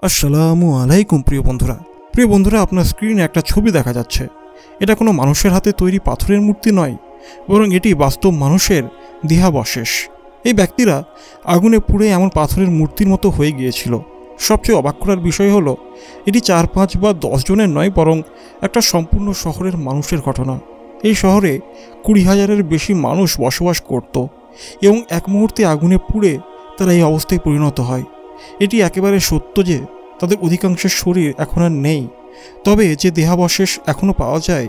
আসসালামু আলাইকুম প্রিয় বন্ধুরা আপনার স্ক্রিনে একটা ছবি দেখা যাচ্ছে। এটা কোনো মানুষের হাতে তৈরি পাথরের মূর্তি নয়, বরং এটি বাস্তব মানুষের দেহাবশেষ। এই ব্যক্তিরা আগুনে পুড়ে এমন পাথরের মূর্তির মতো হয়ে গিয়েছিল। সবচেয়ে অবাক করার বিষয় হলো এটি 4-5 বা 10 জনের নয়, বরং একটা সম্পূর্ণ শহরের মানুষের ঘটনা। এই শহরে 20,000-এর বেশি মানুষ বসবাস করত এবং এক মুহূর্তে আগুনে পুড়ে তারা এই অবস্থায় পরিণত হয়। এটি একেবারে সত্য যে তাদের অধিকাংশের শরীর এখন আর নেই, তবে যে দেহাবশেষ এখনও পাওয়া যায়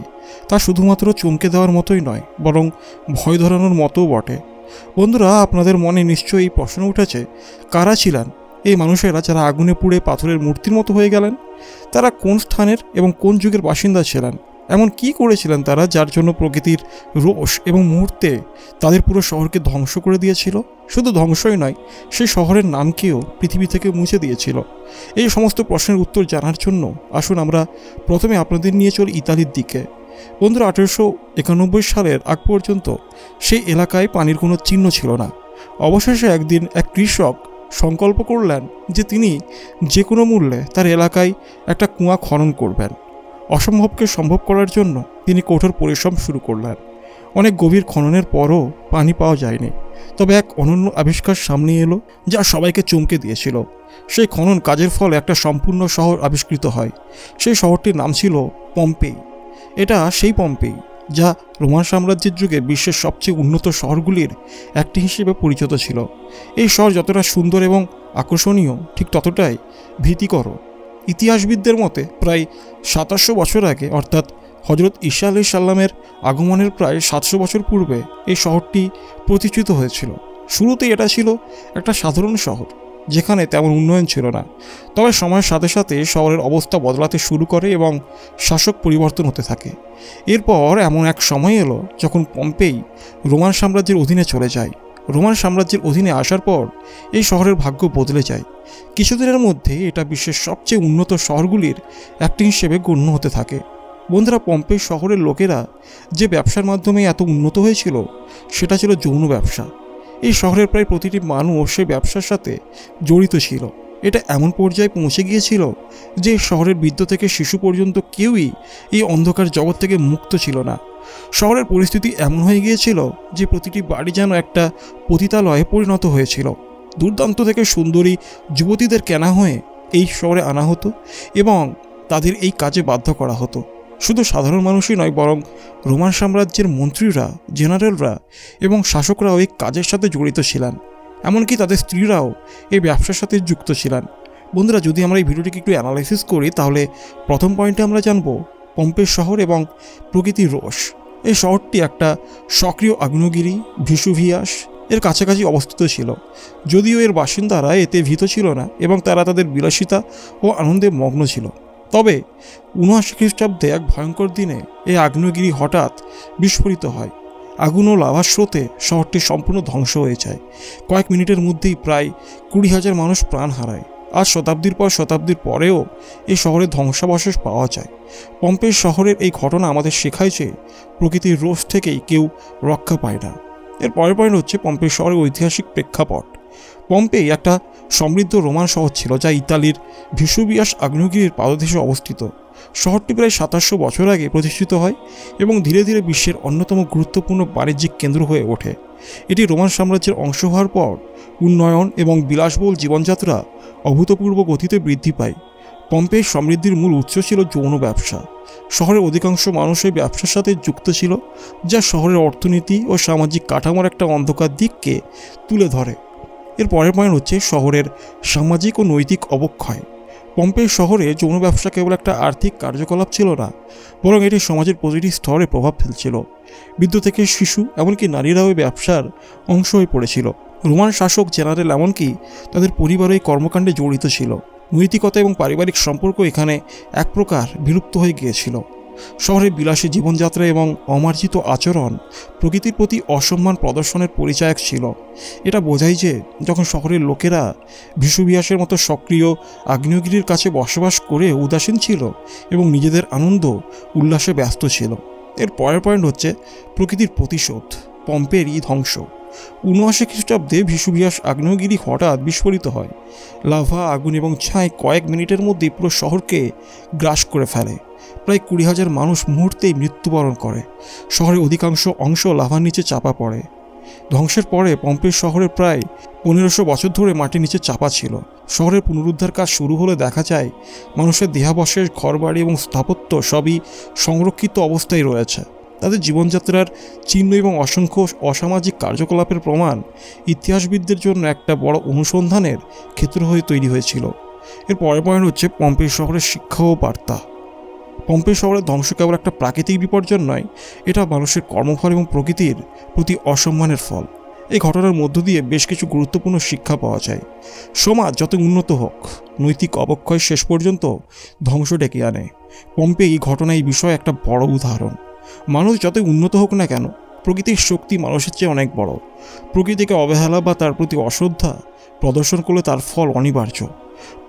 তা শুধুমাত্র চমকে দেওয়ার মতোই নয়, বরং ভয় ধরানোর মতোও বটে। বন্ধুরা, আপনাদের মনে নিশ্চয়ই এই প্রশ্ন উঠেছে, কারা ছিলেন এই মানুষেরা যারা আগুনে পুড়ে পাথরের মূর্তির মতো হয়ে গেলেন? তারা কোন স্থানের এবং কোন যুগের বাসিন্দা ছিলেন? এমন কি করেছিলেন তারা যার জন্য প্রকৃতির রোষ এবং মুহূর্তে তাদের পুরো শহরকে ধ্বংস করে দিয়েছিল? শুধু ধ্বংসই নয়, সেই শহরের নামকেও পৃথিবী থেকে মুছে দিয়েছিল। এই সমস্ত প্রশ্নের উত্তর জানার জন্য আসুন আমরা প্রথমে আপনাদের নিয়ে চলি ইতালির দিকে। বন্ধুরা, 1891 সালের আগ পর্যন্ত সেই এলাকায় পানির কোনো চিহ্ন ছিল না। অবশেষে একদিন এক কৃষক সংকল্প করলেন যে তিনি যে কোনো মূল্যে তার এলাকায় একটা কুয়া খনন করবেন। অসম্ভবকে সম্ভব করার জন্য তিনি কঠোর পরিশ্রম শুরু করলেন। অনেক গভীর খননের পরও পানি পাওয়া যায়নি, তবে এক অনন্য আবিষ্কার সামনে এলো যা সবাইকে চমকে দিয়েছিল। সেই খনন কাজের ফলে একটা সম্পূর্ণ শহর আবিষ্কৃত হয়। সেই শহরটির নাম ছিল পম্পেই। এটা সেই পম্পেই যা রোমান সাম্রাজ্যের যুগে বিশ্বের সবচেয়ে উন্নত শহরগুলির একটি হিসেবে পরিচিত ছিল। এই শহর যতটা সুন্দর এবং আকর্ষণীয়, ঠিক ততটাই ভীতিকর। ইতিহাসবিদদের মতে প্রায় 2700 বছর আগে, অর্থাৎ হজরত ঈসা আলাইহিস সালামের আগমনের প্রায় 700 বছর পূর্বে এই শহরটি প্রতিষ্ঠিত হয়েছিল। শুরুতেই এটা ছিল একটা সাধারণ শহর যেখানে তেমন উন্নয়ন ছিল না, তবে সময়ের সাথে সাথে শহরের অবস্থা বদলাতে শুরু করে এবং শাসক পরিবর্তন হতে থাকে। এরপর এমন এক সময় এলো যখন পম্পেই রোমান সাম্রাজ্যের অধীনে চলে যায়। রোমান সাম্রাজ্যের অধীনে আসার পর এই শহরের ভাগ্য বদলে যায়। কিছুদিনের মধ্যে এটা বিশ্বের সবচেয়ে উন্নত শহরগুলির একটি হিসেবে গণ্য হতে থাকে। বন্ধুরা, পম্পেই শহরের লোকেরা যে ব্যবসার মাধ্যমে এত উন্নত হয়েছিল সেটা ছিল যৌন ব্যবসা। এই শহরের প্রায় প্রতিটি মানুষ সেই ব্যবসার সাথে জড়িত ছিল। এটা এমন পর্যায়ে পৌঁছে গিয়েছিল যে শহরের বৃদ্ধ থেকে শিশু পর্যন্ত কেউই এই অন্ধকার জগৎ থেকে মুক্ত ছিল না। শহরের পরিস্থিতি এমন হয়ে গিয়েছিল যে প্রতিটি বাড়ি যেন একটা পতিতালয়ে পরিণত হয়েছিল। দুর্দান্ত থেকে সুন্দরী যুবতীদের কেনা হয়ে এই শহরে আনা হতো এবং তাদের এই কাজে বাধ্য করা হতো। শুধু সাধারণ মানুষই নয়, বরং রোমান সাম্রাজ্যের মন্ত্রীরা, জেনারেলরা এবং শাসকরাও এই কাজের সাথে জড়িত ছিলেন। এমনকি তাদের স্ত্রীরাও এই ব্যবসার সাথে যুক্ত ছিলেন। বন্ধুরা, যদি আমরা এই ভিডিওটিকে একটু অ্যানালাইসিস করি তাহলে প্রথম পয়েন্টে আমরা জানব পম্পেই শহর এবং প্রকৃতির রোষ। এই শহরটি একটা সক্রিয় আগ্নেয়গিরি ভেসুভিয়াস এর কাছাকাছি অবস্থিত ছিল। যদিও এর বাসিন্দারা এতে ভীত ছিল না এবং তারা তাদের বিলাসিতা ও আনন্দে মগ্ন ছিল, তবে 79 খ্রিস্টাব্দে এক ভয়ঙ্কর দিনে এই আগ্নেয়গিরি হঠাৎ বিস্ফোরিত হয়। আগুন ও লাভার স্রোতে শহরটি সম্পূর্ণ ধ্বংস হয়ে যায়। কয়েক মিনিটের মধ্যেই প্রায় 20,000 মানুষ প্রাণ হারায়। আজ শতাব্দীর পর শতাব্দীর পরেও এই শহরে ধ্বংসাবশেষ পাওয়া যায়। পম্পেই শহরের এই ঘটনা আমাদের শেখায় যে প্রকৃতির রোষ থেকেই কেউ রক্ষা পায় না। এর পরের পয়েন্ট হচ্ছে পম্পেই শহরের ঐতিহাসিক প্রেক্ষাপট। পম্পেই একটা সমৃদ্ধ রোমান শহর ছিল যা ইতালির ভেসুভিয়াস আগ্নেয়গিরির পাদদেশে অবস্থিত। শহরটি প্রায় 2700 বছর আগে প্রতিষ্ঠিত হয় এবং ধীরে ধীরে বিশ্বের অন্যতম গুরুত্বপূর্ণ বাণিজ্যিক কেন্দ্র হয়ে ওঠে। এটি রোমান সাম্রাজ্যের অংশ হওয়ার পর উন্নয়ন এবং বিলাসবহুল জীবনযাত্রা অভূতপূর্ব গতিতে বৃদ্ধি পায়। পম্পেই সমৃদ্ধির মূল উৎস ছিল যৌন ব্যবসা। শহরের অধিকাংশ মানুষ এই ব্যবসার সাথে যুক্ত ছিল, যা শহরের অর্থনীতি ও সামাজিক কাঠামোর একটা অন্ধকার দিককে তুলে ধরে। এর পরের পয়েন্ট হচ্ছে শহরের সামাজিক ও নৈতিক অবক্ষয়। পম্পেই শহরে যৌন ব্যবসা কেবল একটা আর্থিক কার্যকলাপ ছিল না, বরং এটি সমাজের প্রতিটি স্তরে প্রভাব ফেলছিল। বৃদ্ধ থেকে শিশু এমনকি নারীরাও এই ব্যবসার অংশ হয়ে পড়েছিল। রোমান শাসক, জেনারেল এমনকি তাদের পরিবারও এই কর্মকাণ্ডে জড়িত ছিল। নৈতিকতা এবং পারিবারিক সম্পর্ক এখানে এক প্রকার বিলুপ্ত হয়ে গিয়েছিল। শহরের বিলাসী জীবনযাত্রা এবং অমার্জিত আচরণ প্রকৃতির প্রতি অসম্মান প্রদর্শনের পরিচায়ক ছিল। এটা বোঝায় যে যখন শহরের লোকেরা ভেসুভিয়াসের মতো সক্রিয় আগ্নেয়গিরির কাছে বসবাস করে উদাসীন ছিল এবং নিজেদের আনন্দ উল্লাসে ব্যস্ত ছিল। এর পরের পয়েন্ট হচ্ছে প্রকৃতির প্রতিশোধ, পম্পেরই ধ্বংস। 79 খ্রিস্টাব্দে ভিসুভিয়াস আগ্নেয়গিরি হঠাৎ বিস্ফোরিত হয়। লাভা, আগুন এবং ছাই কয়েক মিনিটের মধ্যেই পুরো শহরকে গ্রাস করে ফেলে। প্রায় 20,000 মানুষ মুহূর্তেই মৃত্যুবরণ করে। শহরের অধিকাংশ অংশ লাভার নিচে চাপা পড়ে। ধ্বংসের পরে পম্পেই শহরের প্রায় 1500 বছর ধরে মাটির নিচে চাপা ছিল। শহরের পুনরুদ্ধার কাজ শুরু হলে দেখা যায় মানুষের দেহাবশেষ, ঘরবাড়ি এবং স্থাপত্য সবই সংরক্ষিত অবস্থায় রয়েছে। তাদের জীবনযাত্রার চিহ্ন এবং অসংখ্য অসামাজিক কার্যকলাপের প্রমাণ ইতিহাসবিদদের জন্য একটা বড় অনুসন্ধানের ক্ষেত্র হয়ে তৈরি হয়েছিল। এর পরের পয়েন্ট হচ্ছে পম্পেই শহরের শিক্ষা ও বার্তা। পম্পেই শহরের ধ্বংস কেবল একটা প্রাকৃতিক বিপর্যয় নয়, এটা মানুষের কর্মফল এবং প্রকৃতির প্রতি অসম্মানের ফল। এই ঘটনার মধ্য দিয়ে বেশ কিছু গুরুত্বপূর্ণ শিক্ষা পাওয়া যায়। সমাজ যত উন্নত হোক, নৈতিক অবক্ষয় শেষ পর্যন্ত ধ্বংস ডেকে আনে। পম্পেই ঘটনা এই বিষয়ে একটা বড় উদাহরণ। মানুষ যতই উন্নত হোক না কেন, প্রকৃতির শক্তি মানুষের চেয়ে অনেক বড়। প্রকৃতিকে অবহেলা বা তার প্রতি অশ্রদ্ধা প্রদর্শন করলে তার ফল অনিবার্য।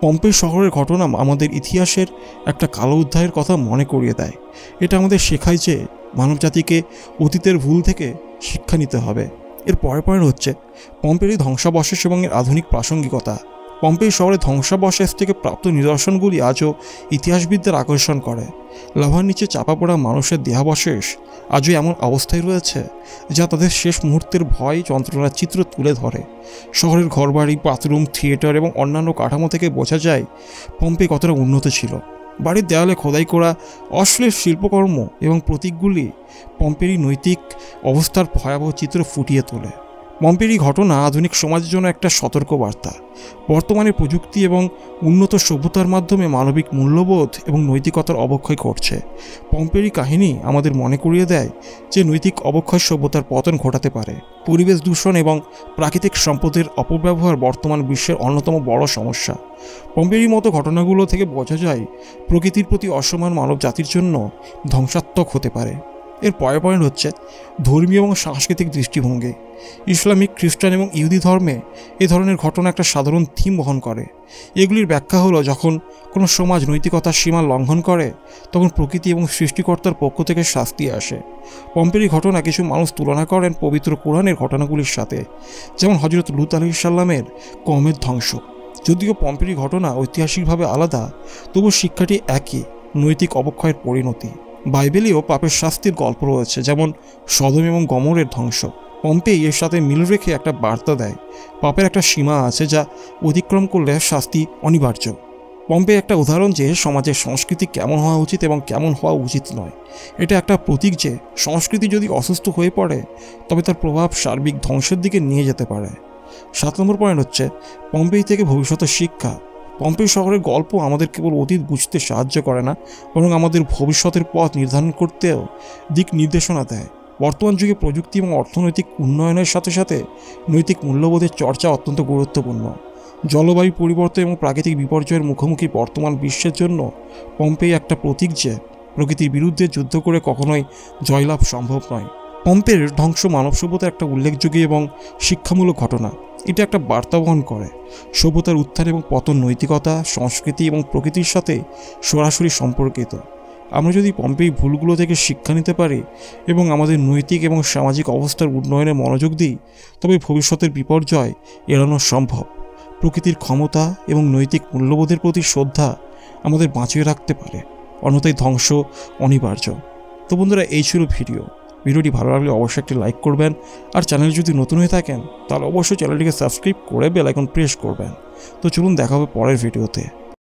পম্পেই শহরের ঘটনা আমাদের ইতিহাসের একটা কালো অধ্যায়ের কথা মনে করিয়ে দেয়। এটা আমাদের শেখায় যে মানবজাতিকে অতীতের ভুল থেকে শিক্ষা নিতে হবে। এর পরের পয়েন্ট হচ্ছে পম্পেই ধ্বংসাবশেষ এবং এর আধুনিক প্রাসঙ্গিকতা। পম্পেই শহরে ধ্বংসাবশেষ থেকে প্রাপ্ত নিদর্শনগুলি আজও ইতিহাসবিদদের আকর্ষণ করে। লাভার নিচে চাপা পড়া মানুষের দেহাবশেষ আজও এমন অবস্থায় রয়েছে যা তাদের শেষ মুহূর্তের ভয়, যন্ত্রণার চিত্র তুলে ধরে। শহরের ঘরবাড়ি, বাথরুম, থিয়েটার এবং অন্যান্য কাঠামো থেকে বোঝা যায় পম্পেই কতটা উন্নত ছিল। বাড়ির দেয়ালে খোদাই করা অশ্লীল শিল্পকর্ম এবং প্রতীকগুলি পম্পেই নৈতিক অবস্থার ভয়াবহ চিত্র ফুটিয়ে তোলে। পম্পেই ঘটনা আধুনিক সমাজের জন্য একটা সতর্ক বার্তা। বর্তমানে প্রযুক্তি এবং উন্নত সভ্যতার মাধ্যমে মানবিক মূল্যবোধ এবং নৈতিকতার অবক্ষয় ঘটছে। পম্পেই কাহিনী আমাদের মনে করিয়ে দেয় যে নৈতিক অবক্ষয় সভ্যতার পতন ঘটাতে পারে। পরিবেশ দূষণ এবং প্রাকৃতিক সম্পদের অপব্যবহার বর্তমান বিশ্বের অন্যতম বড় সমস্যা। পম্পেই মতো ঘটনাগুলো থেকে বোঝা যায় প্রকৃতির প্রতি অসম্মান মানব জাতির জন্য ধ্বংসাত্মক হতে পারে। এর পরের পয়েন্ট হচ্ছে ধর্মীয় এবং সাংস্কৃতিক দৃষ্টিভঙ্গি। ইসলামিক, খ্রিস্টান এবং ইহুদি ধর্মে এ ধরনের ঘটনা একটা সাধারণ থিম বহন করে। এগুলির ব্যাখ্যা হলো, যখন কোনো সমাজ নৈতিকতার সীমা লঙ্ঘন করে তখন প্রকৃতি এবং সৃষ্টিকর্তার পক্ষ থেকে শাস্তি আসে। পম্পেই ঘটনা কিছু মানুষ তুলনা করেন পবিত্র কোরআনের ঘটনাগুলির সাথে, যেমন হজরত লূত আলাইহিস সালামের কওমের ধ্বংস। যদিও পম্পেই ঘটনা ঐতিহাসিকভাবে আলাদা, তবু শিক্ষাটি একই, নৈতিক অবক্ষয়ের পরিণতি। বাইবেলেও পাপের শাস্তির গল্প রয়েছে, যেমন সদম এবং গমরের ধ্বংস। পম্পেই এর সাথে মিল রেখে একটা বার্তা দেয়, পাপের একটা সীমা আছে যা অতিক্রম করলে শাস্তি অনিবার্য। পম্পেই একটা উদাহরণ যে সমাজের সংস্কৃতি কেমন হওয়া উচিত এবং কেমন হওয়া উচিত নয়। এটা একটা প্রতীক যে সংস্কৃতি যদি অসুস্থ হয়ে পড়ে তবে তার প্রভাব সার্বিক ধ্বংসের দিকে নিয়ে যেতে পারে। 7 নম্বর পয়েন্ট হচ্ছে পম্পেই থেকে ভবিষ্যতের শিক্ষা। পম্পেই শহরের গল্প আমাদের কেবল অতীত বুঝতে সাহায্য করে না, বরং আমাদের ভবিষ্যতের পথ নির্ধারণ করতেও দিক নির্দেশনা দেয়। বর্তমান যুগে প্রযুক্তি এবং অর্থনৈতিক উন্নয়নের সাথে সাথে নৈতিক মূল্যবোধের চর্চা অত্যন্ত গুরুত্বপূর্ণ। জলবায়ু পরিবর্তন এবং প্রাকৃতিক বিপর্যয়ের মুখোমুখি বর্তমান বিশ্বের জন্য পম্পেই একটা প্রতীক যে প্রকৃতির বিরুদ্ধে যুদ্ধ করে কখনোই জয়লাভ সম্ভব নয়। পম্পের ধ্বংস মানব সভ্যতার একটা উল্লেখযোগ্য এবং শিক্ষামূলক ঘটনা। এটা একটা বার্তা বহন করে, সভ্যতার উত্থান এবং পতন নৈতিকতা, সংস্কৃতি এবং প্রকৃতির সাথে সরাসরি সম্পর্কিত। আমরা যদি পম্পেই ভুলগুলো থেকে শিক্ষা নিতে পারি এবং আমাদের নৈতিক এবং সামাজিক অবস্থার উন্নয়নে মনোযোগ দিই, তবে ভবিষ্যতের বিপর্যয় এড়ানো সম্ভব। প্রকৃতির ক্ষমতা এবং নৈতিক মূল্যবোধের প্রতি শ্রদ্ধা আমাদের বাঁচিয়ে রাখতে পারে, অন্যথায় ধ্বংস অনিবার্য। তো বন্ধুরা, এই ছিল ভিডিওটি ভালো লাগলে অবশ্যই একটি লাইক করবেন, আর চ্যানেল যদি নতুন হয়ে থাকেন তাহলে অবশ্যই চ্যানেলটিকে সাবস্ক্রাইব করে বেল আইকন প্রেস করবেন। তো চলুন দেখা হবে পরের ভিডিওতে।